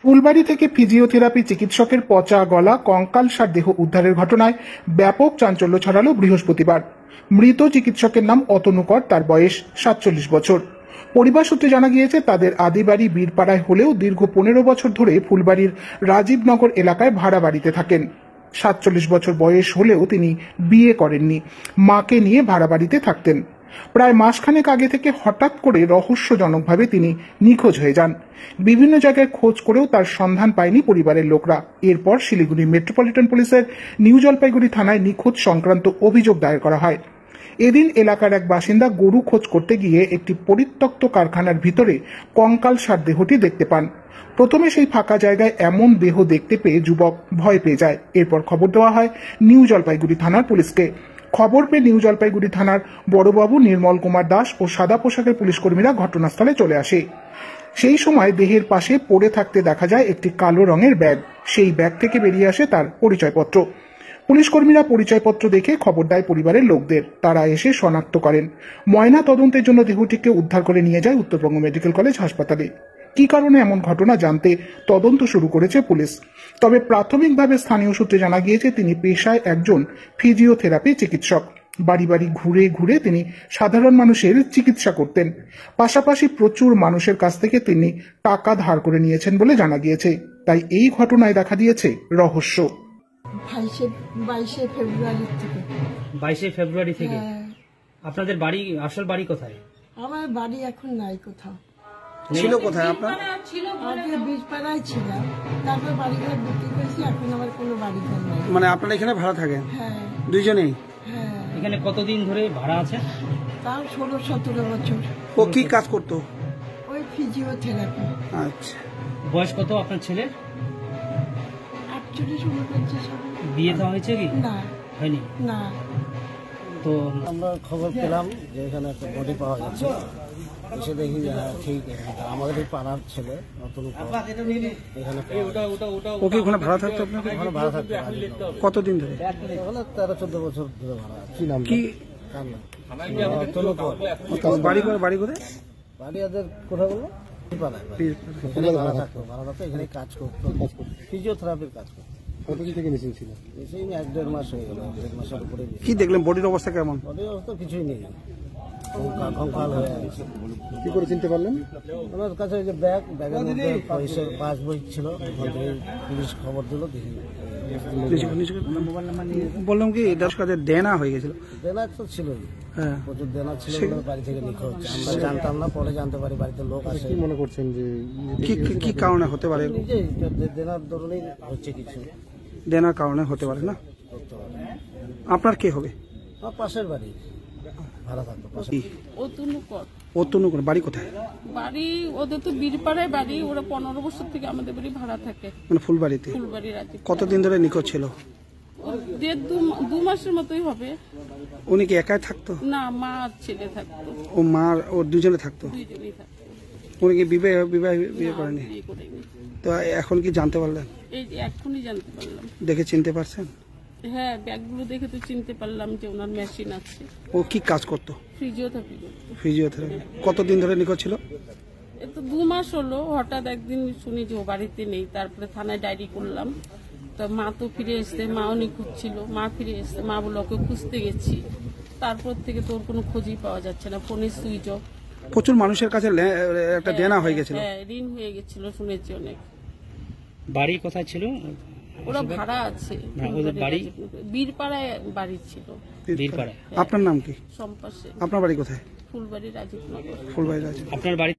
ফুলবাড়ি থেকে ফিজিওথেরাপি চিকিৎসকের পচা গলা কঙ্কালসার দেহ উদ্ধারের ঘটনায় ব্যাপক চাঞ্চল্য ছড়ালো বৃহস্পতিবার। মৃত চিকিৎসকের নাম অতনু কর, তার বয়স 47 বছর। পরিবার সূত্রে জানা গিয়েছে, তাদের আদি বাড়ি বীরপাড়ায় হলেও দীর্ঘ 15 বছর ধরে ফুলবাড়ির রাজীবনগর এলাকায় ভাড়া বাড়িতে থাকেন। 47 বছর বয়স হলেও তিনি বিয়ে করেননি, মাকে নিয়ে ভাড়া বাড়িতে থাকতেন। প্রায় মাসখানেক আগে থেকে হঠাৎ করে রহস্যজনকভাবে তিনি নিখোঁজ হয়ে যান। বিভিন্ন জায়গায় খোঁজ করেও তার সন্ধান পায়নি পরিবারের লোকরা। এরপর শিলিগুড়ি মেট্রোপলিটন পুলিশের নিউ জলপাইগুড়ি থানায় নিখোঁজ সংক্রান্ত অভিযোগ দায়ের করা হয়। এদিন এলাকার এক বাসিন্দা গরু খোঁজ করতে গিয়ে একটি পরিত্যক্ত কারখানার ভিতরে কঙ্কালসার দেহটি দেখতে পান। প্রথমে সেই ফাঁকা জায়গায় এমন দেহ দেখতে পেয়ে যুবক ভয় পেয়ে যায়। এরপর খবর দেওয়া হয় নিউ জলপাইগুড়ি থানার পুলিশকে। খবর পেয়ে নিউ জলপাইগুড়ি থানার বড়বাবু নির্মল কুমার দাস ও সাদা পোশাকের পুলিশ কর্মীরা ঘটনাস্থলে চলে আসে। সেই সময় দেহের পাশে পড়ে থাকতে দেখা যায় একটি কালো রঙের ব্যাগ। সেই ব্যাগ থেকে বেরিয়ে আসে তার পরিচয়পত্র। পুলিশ কর্মীরা পরিচয়পত্র দেখে খবর দেয় পরিবারের লোকদের। তারা এসে শনাক্ত করেন। ময়না তদন্তের জন্য দেহটিকে উদ্ধার করে নিয়ে যায় উত্তরবঙ্গ মেডিকেল কলেজ হাসপাতালে। কি কারণে এমন ঘটনা জানতে তদন্ত শুরু করেছে পুলিশ। তবে প্রাথমিকভাবে স্থানীয় সূত্রে জানা গিয়েছে, তিনি পেশায় একজন ফিজিওথেরাপি চিকিৎসক। বাড়ি বাড়ি ঘুরে ঘুরে তিনি সাধারণ মানুষের চিকিৎসা করতেন। পাশাপাশি প্রচুর মানুষের কাছ থেকে তিনি টাকা ধার করে নিয়েছেন বলে জানা গিয়েছে। তাই এই ঘটনায় দেখা দিয়েছে রহস্য। 22 ফেব্রুয়ারি থেকে। 22 ফেব্রুয়ারি থেকে? হ্যাঁ। আপনাদের বাড়ি, আসল বাড়ি কোথায়? আমার বাড়ি এখন নাই কোথাও। ছিল কোথায় আপনার? আগে বীরপাড়ায় ছিলাম, তারপর বাড়ি ঘর বিক্রি করেছি, এখন আমার কোনো বাড়ি ঘর নাই। মানে আপনারা এখানে ভাড়া থাকেন? হ্যাঁ। দুইজনেই? হ্যাঁ। এখানে কতদিন ধরে ভাড়া আছে? তাও 16-17 বছর। ও কি কাজ করতো? ওই ফিজিওথেরাপি। আচ্ছা। বয়স কত আপনার ছেলের? 48 49 হবে। বিয়ে দেওয়া হয়েছে কি? না। হয়নি? না। তো আমরা খবর পেলাম যে এখানে একটা বডি পাওয়া গেছে। এসে দেখি ঠিক আমাদের এই পাড়ার ছেলে নতুন এখানে ও কি ওখানে ভাড়া থাকতো? আপনাকে ওখানে ভাড়া থাকতো কতদিন ধরে? ওখানে 13-14 বছর ধরে ভাড়া আছে। কি নাম? কি কার নাম? তনুকর। বাড়ি করে? বাড়ি করে? বাড়ি ওদের কোথায় বললো? পাড়ায় এখানে ভাড়া থাকতো। ভাড়া থাকতো, এখানে কাজ করতো, ফিজিওথেরাপির কাজ করতো। কতদিন থেকে মিসিং ছিল? মিসিং 1-1.5 মাস হয়ে গেল। 1.5 মাসের উপরে। কি দেখলেন? বডির অবস্থা কেমন? বডির অবস্থা কিছুই নেই, কঙ্কাল হয়ে আছে। কি করে চিনতে পারলেন? ওনার কাছে ওই যে ব্যাগের মধ্যে পয়সার পাস বই ছিল, ওখান থেকে পুলিশ খবর দিল। দেখি বললাম কি 10 কাজে দেনা হয়ে গেছিল? দেনা তো ছিলই, হ্যাঁ প্রচুর দেনা ছিল। বাড়ি থেকে নিখোঁজ, আমরা জানতাম না, পরে জানতে পারি বাড়িতে লোক আছে। কি মনে করছেন যে কি কারণে হতে পারে? নিজেই দেনার দরুনই হচ্ছে, কিছু দেনার কারণে হতে পারে না? করতে পারে। আপনার কে হবে? আমার পাশের বাড়ি ভাড়া থাকতো। পাশে অতনু করে বাড়ি কোথায়? বাড়ি ওদের তো বীরপাড়ায় বাড়ি। ওরা 15 বছর থেকে আমাদের বাড়ি ভাড়া থাকে, মানে ফুলবাড়িতে। ফুলবাড়ি রাজি। কতদিন ধরে নিখোঁজ ছিল? 1.5-2 মাসের মতোই হবে। উনি কি একাই থাকতো? না, মা আর ছেলে থাকতো। ও মা ও দুজনে থাকতো? দুইজনেই থাকতো। উনি কি বিয়ে করেনি? বিয়ে করেনি। তো এখন কি জানতে পারলেন? এই যে এখনই জানতে পারলাম। দেখে চিনতে পারছেন? হ্যাঁ, ব্যাগগুলো দেখে তো চিনতে পারলাম যে ওনার মেশিন আছে। ও কি কাজ করতো? ফিজিওথেরাপি করতো। ফিজিওথেরাপি। কতদিন ধরে নিখোঁজ ছিল? এ তো 2 মাস হলো। হঠাৎ একদিন শুনি যে ও বাড়িতে নেই, তারপরে থানায় ডায়েরি করলাম। তো মা তো ফিরে এসছে, মাও নিখোঁজ ছিল। মা ফিরে এসছে, মা বলে ওকে খুঁজতে গেছি। তারপর থেকে তোর কোনো খোঁজই পাওয়া যাচ্ছে না, ফোনে সুইচ অফ। প্রচুর মানুষের কাছে একটা দেনা হয়ে গেছিল। হ্যাঁ, ঋণ হয়ে গেছিল, শুনেছি অনেক। বাড়ি কোথায় ছিল? ওরা ভাড়া আছে। ওদের বাড়ি বীরপাড়ায় বাড়ি ছিল। বীরপাড়ায়। আপনার নাম কি? সম্পাশে। আপনার বাড়ি কোথায়? ফুলবাড়ি রাজীবনগর। ফুলবাড়ি রাজীব। আপনার বাড়ি